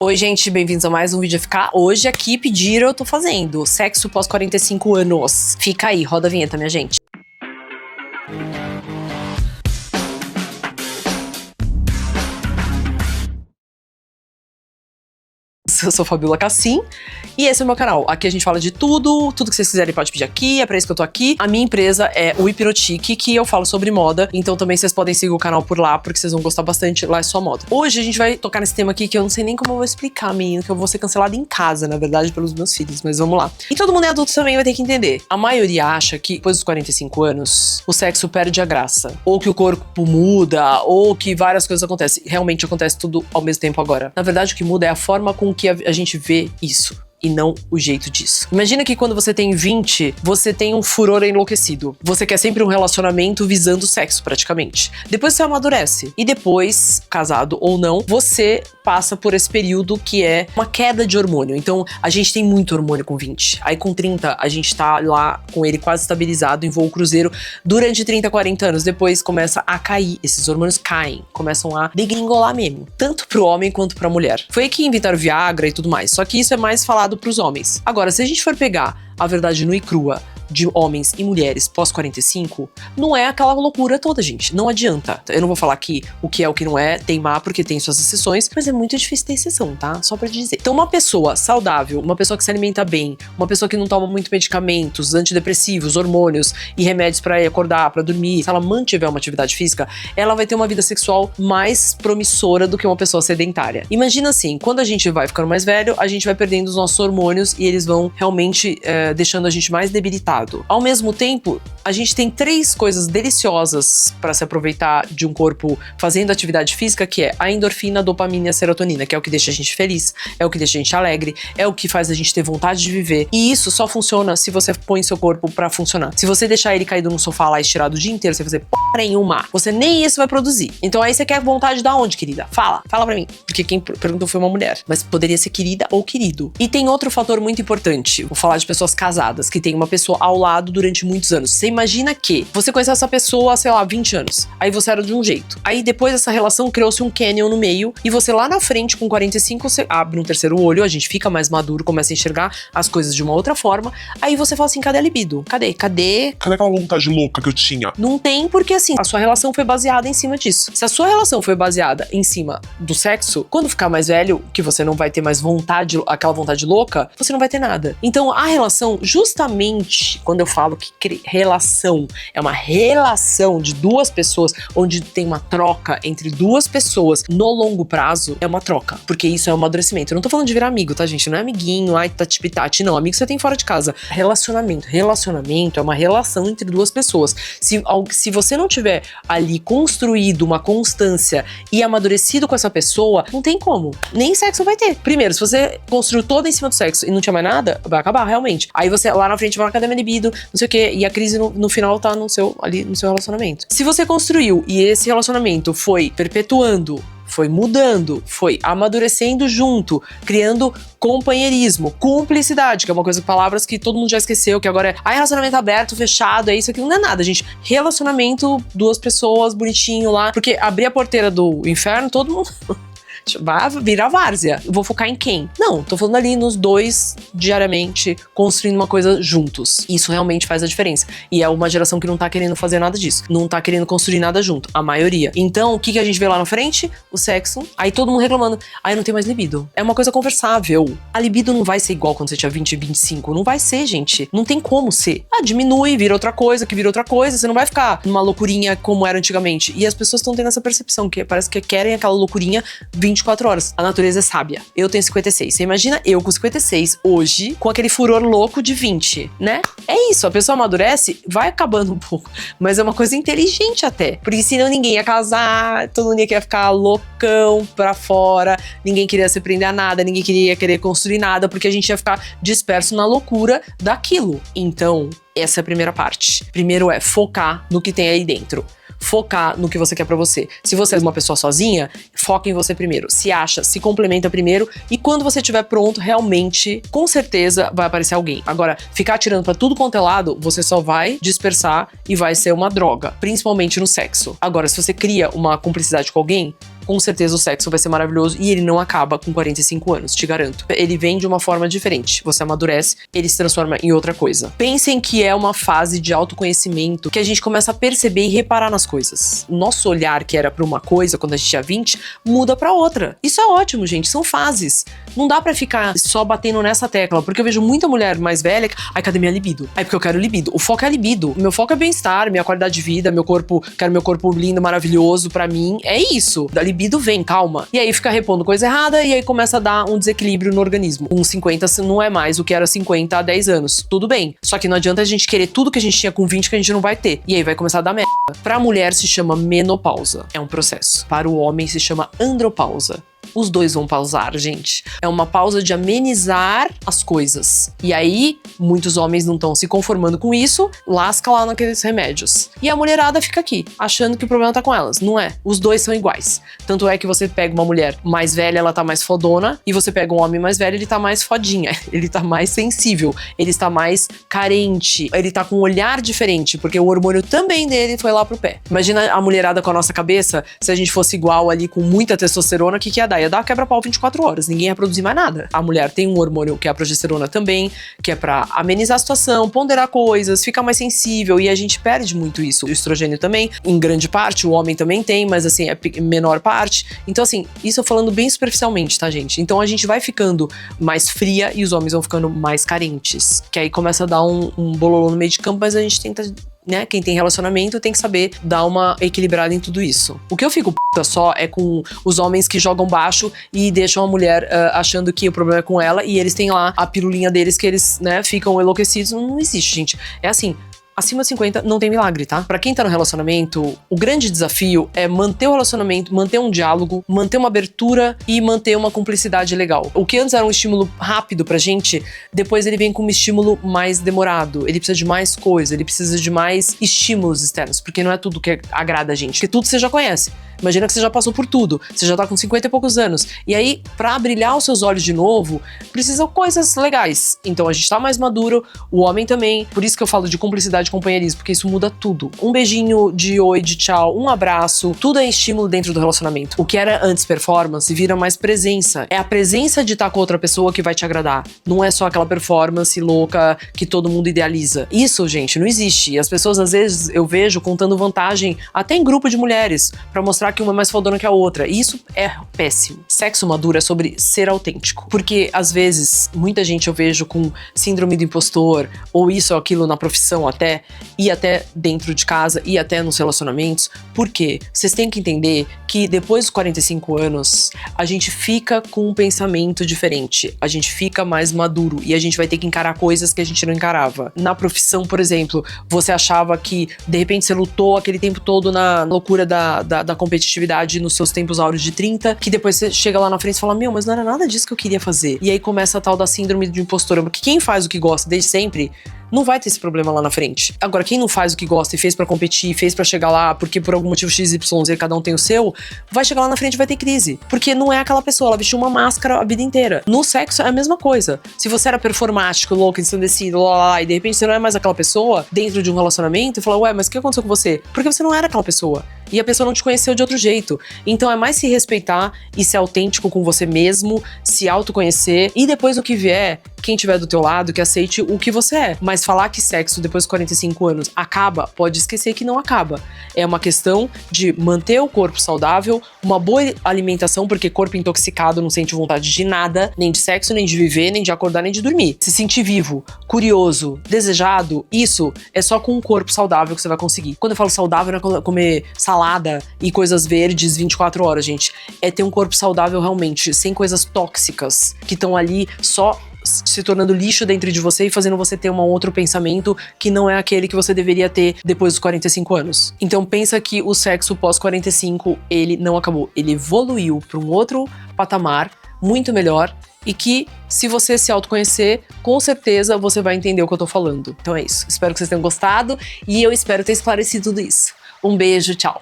Oi, gente, bem-vindos a mais um vídeo FK. Hoje aqui pediram, eu tô fazendo sexo pós 45 anos. Fica aí, roda a vinheta, minha gente. Eu sou Fabiola Cassim e esse é o meu canal. Aqui a gente fala de tudo que vocês quiserem pode pedir aqui, é pra isso que eu tô aqui. A minha empresa é o Hipnotique, que eu falo sobre moda, então também vocês podem seguir o canal por lá, porque vocês vão gostar bastante, lá é só moda. Hoje a gente vai tocar nesse tema aqui que eu não sei nem como eu vou explicar, menino, que eu vou ser cancelada em casa, na verdade, pelos meus filhos, mas vamos lá. E todo mundo é adulto também vai ter que entender. A maioria acha que depois dos 45 anos, o sexo perde a graça, ou que o corpo muda, ou que várias coisas acontecem. Realmente acontece tudo ao mesmo tempo agora. Na verdade, o que muda é a forma com que a gente vê isso. E não o jeito disso. Imagina que quando você tem 20, você tem um furor enlouquecido. Você quer sempre um relacionamento visando sexo, praticamente. Depois você amadurece. E depois, casado ou não, você passa por esse período que é uma queda de hormônio. Então, a gente tem muito hormônio com 20. Aí com 30, a gente tá lá com ele quase estabilizado em voo cruzeiro. Durante 30, 40 anos, depois começa a cair. Esses hormônios caem. Começam a degringolar mesmo. Tanto pro homem quanto pra mulher. Foi aí que inventaram Viagra e tudo mais. Só que isso é mais falado pros homens. Agora, se a gente for pegar a verdade nua e crua de homens e mulheres pós-45, não é aquela loucura toda, gente. Não adianta. Eu não vou falar aqui o que é o que não é, teimar porque tem suas exceções, mas é muito difícil ter exceção, tá? Só pra dizer. Então, uma pessoa saudável, uma pessoa que se alimenta bem, uma pessoa que não toma muito medicamentos, antidepressivos, hormônios e remédios pra acordar, pra dormir, se ela mantiver uma atividade física, ela vai ter uma vida sexual mais promissora do que uma pessoa sedentária. Imagina assim, quando a gente vai ficando mais velho, a gente vai perdendo os nossos hormônios e eles vão realmente deixando a gente mais debilitado. Ao mesmo tempo, a gente tem 3 coisas deliciosas para se aproveitar de um corpo fazendo atividade física, que é a endorfina, a dopamina e a serotonina, que é o que deixa a gente feliz, é o que deixa a gente alegre, é o que faz a gente ter vontade de viver. E isso só funciona se você põe seu corpo para funcionar. Se você deixar ele caído no sofá lá estirado o dia inteiro, você vai fazer porra nenhuma, você nem isso vai produzir. Então aí você quer vontade da onde, querida? Fala pra mim. Porque quem perguntou foi uma mulher, mas poderia ser querida ou querido. E tem outro fator muito importante, vou falar de pessoas casadas, que tem uma pessoa ao lado durante muitos anos. Você imagina que você conheceu essa pessoa, sei lá, 20 anos. Aí você era de um jeito. Aí depois dessa relação criou-se um canyon no meio e você lá na frente com 45, você abre um terceiro olho, a gente fica mais maduro, começa a enxergar as coisas de uma outra forma. Aí você fala assim, cadê a libido? Cadê? Cadê aquela vontade louca que eu tinha? Não tem, porque assim, a sua relação foi baseada em cima disso. Se a sua relação foi baseada em cima do sexo, quando ficar mais velho, que você não vai ter mais vontade, aquela vontade louca, você não vai ter nada. Então a relação, justamente quando eu falo que relação é uma relação de duas pessoas, onde tem uma troca entre duas pessoas no longo prazo, é uma troca, porque isso é um amadurecimento. Eu não tô falando de virar amigo, tá, gente? Não é amiguinho, ai, tati-pitati, não. Amigo você tem fora de casa. Relacionamento é uma relação entre duas pessoas. Se você não tiver ali construído uma constância e amadurecido com essa pessoa, não tem como. Nem sexo vai ter. Primeiro, se você construiu todo em cima do sexo e não tinha mais nada, vai acabar, realmente. Aí você lá na frente vai na academia libido, não sei o que, e a crise no final tá ali no seu relacionamento. Se você construiu e esse relacionamento foi perpetuando, foi mudando, foi amadurecendo junto, criando companheirismo, cumplicidade, que é uma coisa, palavras que todo mundo já esqueceu, que agora é relacionamento aberto, fechado, é isso aqui, não é nada, gente. Relacionamento, duas pessoas, bonitinho lá, porque abrir a porteira do inferno, todo mundo... vai virar várzea. Vou focar em quem? Não, tô falando ali nos dois diariamente, construindo uma coisa juntos. Isso realmente faz a diferença. E é uma geração que não tá querendo fazer nada disso. Não tá querendo construir nada junto. A maioria. Então, o que a gente vê lá na frente? O sexo. Aí todo mundo reclamando. Aí não tem mais libido. É uma coisa conversável. A libido não vai ser igual quando você tinha 20, 25. Não vai ser, gente. Não tem como ser. Diminui, vira outra coisa, que vira outra coisa. Você não vai ficar numa loucurinha como era antigamente. E as pessoas estão tendo essa percepção, que parece que querem aquela loucurinha 24 horas. A natureza é sábia. Eu tenho 56. Você imagina eu com 56 hoje, com aquele furor louco de 20, né? É isso, a pessoa amadurece, vai acabando um pouco. Mas é uma coisa inteligente até. Porque senão ninguém ia casar, todo mundo ia ficar loucão pra fora, ninguém queria se prender a nada, ninguém queria querer construir nada, porque a gente ia ficar disperso na loucura daquilo. Então, essa é a primeira parte. Primeiro é focar no que tem aí dentro. Focar no que você quer pra você. Se você é uma pessoa sozinha, foca em você primeiro. Se acha, se complementa primeiro e quando você estiver pronto, realmente, com certeza, vai aparecer alguém. Agora, ficar atirando pra tudo quanto é lado, você só vai dispersar e vai ser uma droga, principalmente no sexo. Agora, se você cria uma cumplicidade com alguém, com certeza o sexo vai ser maravilhoso e ele não acaba com 45 anos, te garanto. Ele vem de uma forma diferente. Você amadurece, ele se transforma em outra coisa. Pensem que é uma fase de autoconhecimento que a gente começa a perceber e reparar nas coisas. O nosso olhar, que era pra uma coisa quando a gente tinha 20, muda pra outra. Isso é ótimo, gente. São fases. Não dá pra ficar só batendo nessa tecla, porque eu vejo muita mulher mais velha que, ai, cadê minha libido? Ai, porque eu quero libido. O foco é a libido. Meu foco é bem-estar, minha qualidade de vida, meu corpo, quero meu corpo lindo, maravilhoso pra mim. É isso. Da libido vem, calma. E aí fica repondo coisa errada e aí começa a dar um desequilíbrio no organismo. Um 50 não é mais o que era 50 há 10 anos. Tudo bem. Só que não adianta a gente querer tudo que a gente tinha com 20 que a gente não vai ter. E aí vai começar a dar merda. Pra mulher se chama menopausa. É um processo. Para o homem se chama andropausa. Os dois vão pausar, gente. É uma pausa de amenizar as coisas. E aí, muitos homens não estão se conformando com isso, lasca lá naqueles remédios. E a mulherada fica aqui, achando que o problema tá com elas. Não é. Os dois são iguais. Tanto é que você pega uma mulher mais velha, ela tá mais fodona, e você pega um homem mais velho, ele tá mais fodinha. Ele tá mais sensível. Ele está mais carente. Ele tá com um olhar diferente, porque o hormônio também dele foi lá pro pé. Imagina a mulherada com a nossa cabeça, se a gente fosse igual ali com muita testosterona, o que ia dar? Ia dar quebra-pau 24 horas, ninguém ia produzir mais nada. A mulher tem um hormônio que é a progesterona também, que é pra amenizar a situação, ponderar coisas, ficar mais sensível, e a gente perde muito isso. O estrogênio também, em grande parte, o homem também tem, mas assim, é menor parte. Então assim, isso eu falando bem superficialmente, tá, gente? Então a gente vai ficando mais fria e os homens vão ficando mais carentes. Que aí começa a dar um bololô no meio de campo, mas a gente tenta, né, quem tem relacionamento tem que saber dar uma equilibrada em tudo isso. O que eu fico puta só é com os homens que jogam baixo e deixam a mulher achando que o problema é com ela e eles têm lá a pirulinha deles que eles, né, ficam enlouquecidos. Não existe, gente. É assim, acima de 50 não tem milagre, tá? Pra quem tá no relacionamento, o grande desafio é manter o relacionamento, manter um diálogo, manter uma abertura e manter uma cumplicidade legal. O que antes era um estímulo rápido pra gente, depois ele vem com um estímulo mais demorado. Ele precisa de mais coisa, ele precisa de mais estímulos externos, porque não é tudo que agrada a gente, porque tudo você já conhece. Imagina que você já passou por tudo, você já tá com 50 e poucos anos. E aí, pra brilhar os seus olhos de novo, precisam coisas legais. Então a gente tá mais maduro, o homem também. Por isso que eu falo de cumplicidade e companheirismo, porque isso muda tudo. Um beijinho de oi, de tchau, um abraço, tudo é estímulo dentro do relacionamento. O que era antes performance vira mais presença. É a presença de estar com outra pessoa que vai te agradar. Não é só aquela performance louca que todo mundo idealiza. Isso, gente, não existe. E as pessoas, às vezes, eu vejo contando vantagem até em grupo de mulheres, pra mostrar que uma é mais fodona que a outra. E isso é péssimo. Sexo maduro é sobre ser autêntico. Porque, às vezes, muita gente eu vejo com síndrome do impostor, ou isso ou aquilo na profissão até, e até dentro de casa, e até nos relacionamentos. Por quê? Vocês têm que entender que depois dos 45 anos, a gente fica com um pensamento diferente. A gente fica mais maduro e a gente vai ter que encarar coisas que a gente não encarava. Na profissão, por exemplo, você achava que, de repente, você lutou aquele tempo todo na loucura da competitividade nos seus tempos áureos de 30, que depois você chega lá na frente e fala, meu, mas não era nada disso que eu queria fazer. E aí começa a tal da síndrome de impostora, porque quem faz o que gosta desde sempre não vai ter esse problema lá na frente. Agora, quem não faz o que gosta e fez pra competir, fez pra chegar lá, porque por algum motivo XYZ cada um tem o seu, vai chegar lá na frente e vai ter crise. Porque não é aquela pessoa, ela vestiu uma máscara a vida inteira. No sexo é a mesma coisa. Se você era performático, louco, ensandecido, lá, e de repente você não é mais aquela pessoa dentro de um relacionamento e fala, ué, mas o que aconteceu com você? Porque você não era aquela pessoa. E a pessoa não te conheceu de outro jeito. Então é mais se respeitar e ser autêntico com você mesmo, se autoconhecer e depois o que vier, quem tiver do teu lado, que aceite o que você é. Mas falar que sexo depois dos 45 anos acaba, pode esquecer que não acaba. É uma questão de manter o corpo saudável, uma boa alimentação, porque corpo intoxicado não sente vontade de nada, nem de sexo, nem de viver, nem de acordar, nem de dormir. Se sentir vivo, curioso, desejado, isso é só com um corpo saudável que você vai conseguir. Quando eu falo saudável, não é comer salada e coisas verdes 24 horas, gente. É ter um corpo saudável realmente, sem coisas tóxicas que estão ali só se tornando lixo dentro de você e fazendo você ter um outro pensamento que não é aquele que você deveria ter depois dos 45 anos. Então pensa que o sexo pós 45, ele não acabou. Ele evoluiu para um outro patamar, muito melhor, e que se você se autoconhecer, com certeza você vai entender o que eu tô falando. Então é isso. Espero que vocês tenham gostado e eu espero ter esclarecido tudo isso. Um beijo, tchau!